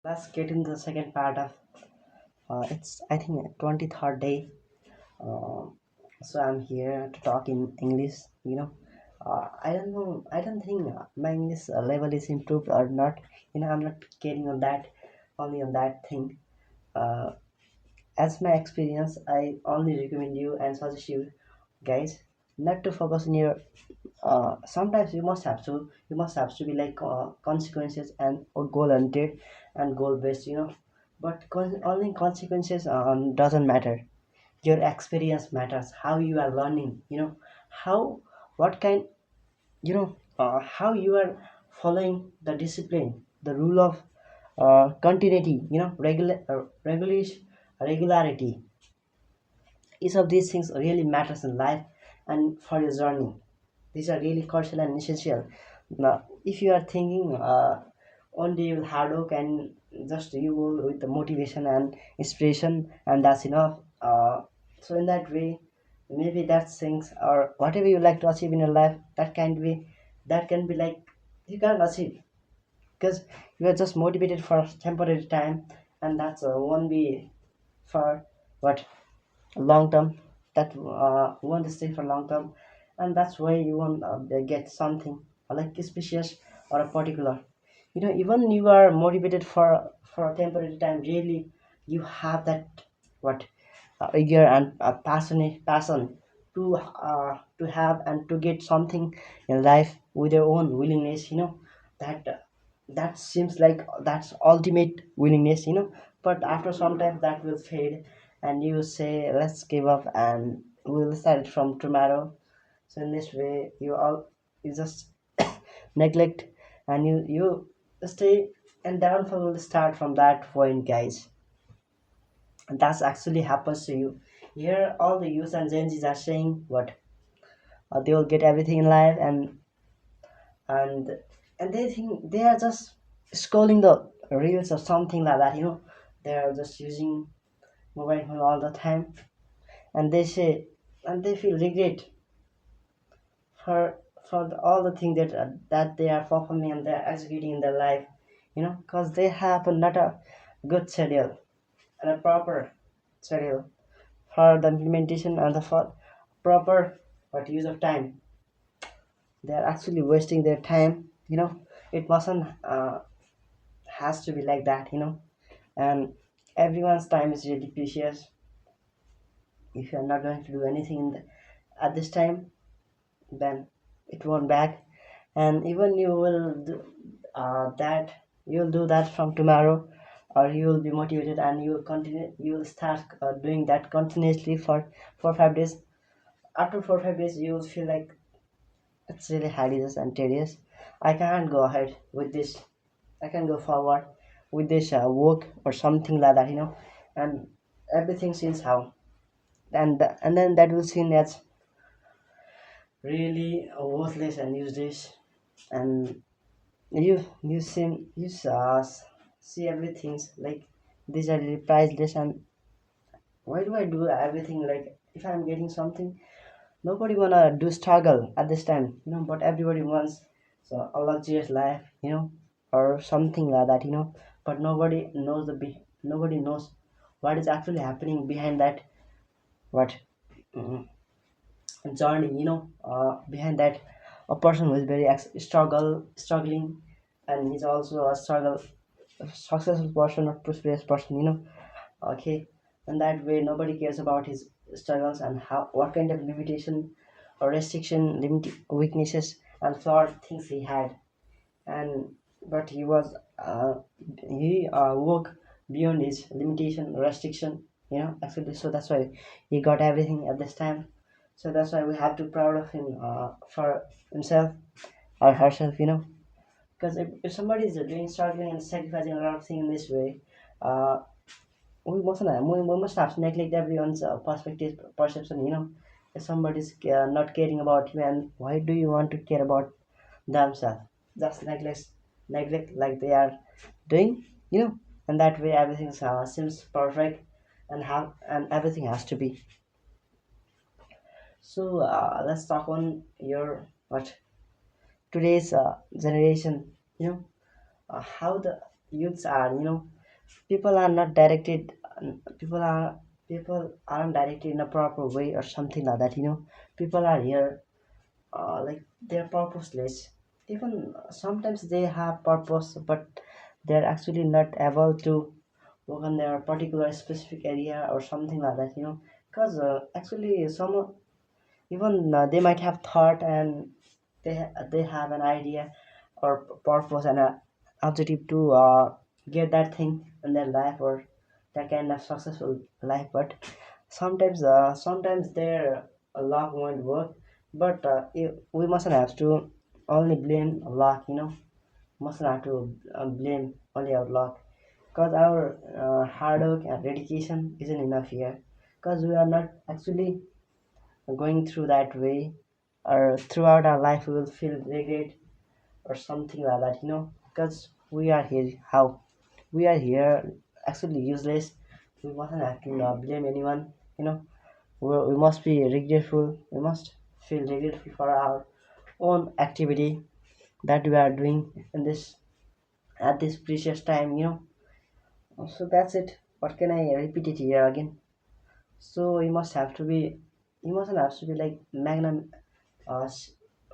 Let's get into the second part of it's I think 23rd day. Uh, so I'm here to talk in English. I don't know. I don't think my English level is improved or not. I'm not getting on that only on that thing. Uh, as my experience, I only recommend you and suggest you guys not to focus on your sometimes you must have to be like consequences and or goal oriented and goal based, but only consequences doesn't matter. Your experience matters, how you are learning, how what kind, how you are following the discipline, the rule of continuity, regularity. Each of these things really matters in life and for your journey. These are really crucial and essential. Now, if you are thinking only you will hard work and just you will with the motivation and inspiration and that's enough. So in that way, maybe that things or whatever you like to achieve in your life, that can be like you can't achieve because you are just motivated for temporary time, and that's won't be for what long term. That won't stay for long term, and that's why you won't get something like species or a particular, even you are motivated for a temporary time. Really, you have that what eager and passionate passion to have and to get something in life with your own willingness, that seems like that's ultimate willingness, but after some time that will fade and you say let's give up and we'll start it from tomorrow. So in this way you just neglect and you stay, and downfall will start from that point, guys. And that's actually happens to you. Here all the youth and Gen Z's are saying what they will get everything in life, and and they think they are just scrolling the reels or something like that, they are just using mobile phone all the time, and they say and they feel regret all the things that they are performing and they are executing in their life, because they have not a good schedule and a proper schedule for the implementation and the for proper what use of time. They are actually wasting their time, it mustn't has to be like that, and everyone's time is really precious. If you are not going to do anything at this time, then it won't back, and even you will do that you'll do that from tomorrow, or you will be motivated and you will continue, you will start doing that continuously for 4 5 days. After 4 5 days you will feel like it's really hideous and tedious. I can't go ahead with this. I can go forward with this work or something like that, and everything seems how, and then that will seem as really worthless and useless, and you see everything like these are really priceless. And why do I do everything like if I'm getting something? Nobody wanna do struggle at this time, but everybody wants so a luxurious life, or something like that, but nobody knows what is actually happening behind that what mm, journey, behind that a person who is very struggling, and he's also a successful person or prosperous person, okay. And that way nobody cares about his struggles and how what kind of limitation or restriction weaknesses and flawed things he had. And but he worked beyond his limitation restriction, actually. So that's why he got everything at this time. So that's why we have to proud of him for himself or herself, because if somebody is doing struggling and sacrificing a lot of things in this way, uh, we must have to neglect everyone's perspective perception, if somebody's not caring about you, and why do you want to care about themselves? Just neglect like they are doing, and that way everything seems perfect and have and everything has to be. So let's talk on your what today's generation, how the youths are, people are not directed, people are people aren't directed in a proper way or something like that. People are here, like they're purposeless. Even sometimes they have purpose, but they're actually not able to work on their particular specific area or something like that. Because actually some, even they might have thought, and they have an idea or purpose and a objective to get that thing in their life or that kind of successful life. But sometimes their luck won't work. But we mustn't have to only blame luck. Mustn't have to blame only our luck, because our hard work and dedication isn't enough here, because we are not actually going through that way, or throughout our life we will feel regret or something like that. Because we are here, how we are here actually useless. We mustn't have to blame anyone. We must be regretful, we must feel regretful for our own activity that we are doing in this, at this precious time. So that's it. What can I repeat it here again? So you mustn't have to be like magnum,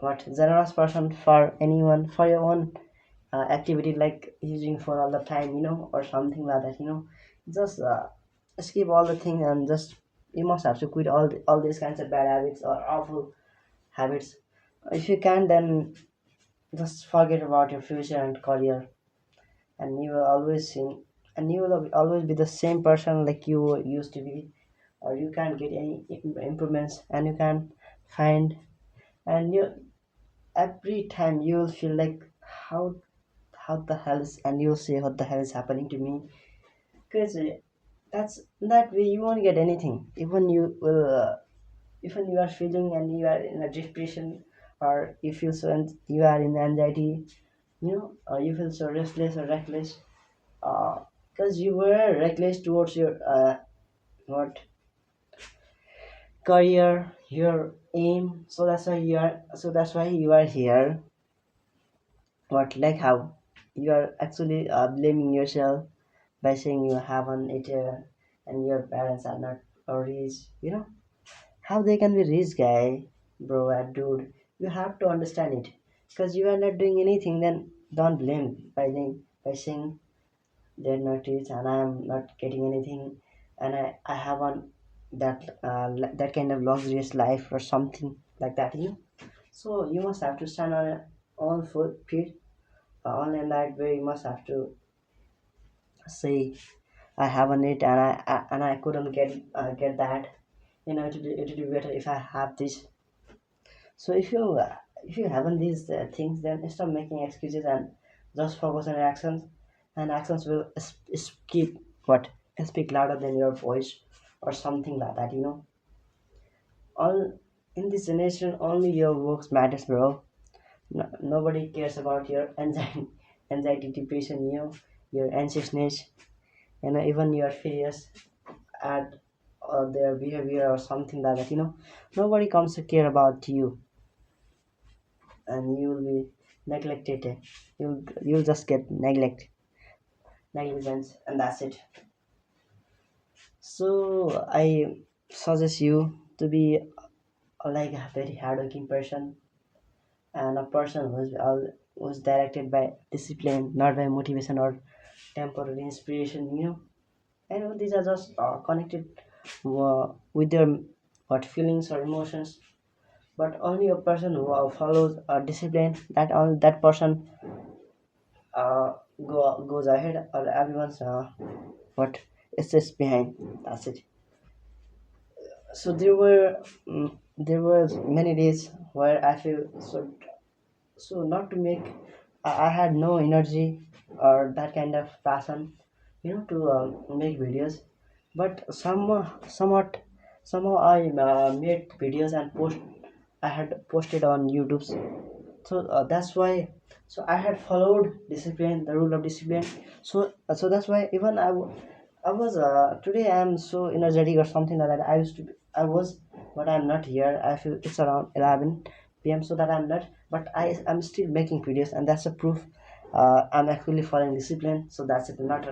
what, generous person for anyone, for your own activity, like using phone all the time, or something like that. Just skip all the thing, and just you must have to quit all these kinds of bad habits or awful habits. If you can, then just forget about your future and career, and you will always sing, and you will always be the same person like you used to be, or you can't get any improvements, and you can find, and you, every time you will feel like how the hell is, and you'll say what the hell is happening to me. Because that's that way you won't get anything. Even you will even you are feeling and you are in a depression, or you feel so, and you are in anxiety, or you feel so restless or reckless, because you were reckless towards your what, career, your aim. So that's why you are here. What, like how you are actually blaming yourself by saying you haven't eaten and your parents are not rich. How they can be rich, guy, bro, and dude. You have to understand it, because you are not doing anything. Then don't blame by saying they're not rich and I am not getting anything, and I haven't that kind of luxurious life or something like that. So you must have to stand on your own feet. Only in that way you must have to say I haven't it, and I couldn't get that. It would be better if I have this. So if you haven't these things, then stop making excuses and just focus on your actions, and actions will keep what, speak louder than your voice or something like that. All in this generation, only your works matters, bro. Nobody cares about your anxiety, depression, your anxiousness, even your failures at their behavior or something like that. Nobody comes to care about you, and you will be neglected. You'll just get negligence, and that's it. So I suggest you to be like a very hardworking person, and a person who's directed by discipline, not by motivation or temporary inspiration. I know these are just connected with your what, feelings or emotions, but only a person who follows discipline, that person goes ahead, or everyone's what, is just behind. That's it. So there was many days where I feel so not to make, I had no energy or that kind of passion, to make videos. But somehow I made videos and I had posted on YouTube. So that's why, so I had followed discipline, the rule of discipline. So that's why even I was today I am so energetic or something like that. I was, but I'm not here. I feel it's around 11 p.m. so that I'm not, but I'm still making videos, and that's a proof. I'm actually following discipline, so that's it, not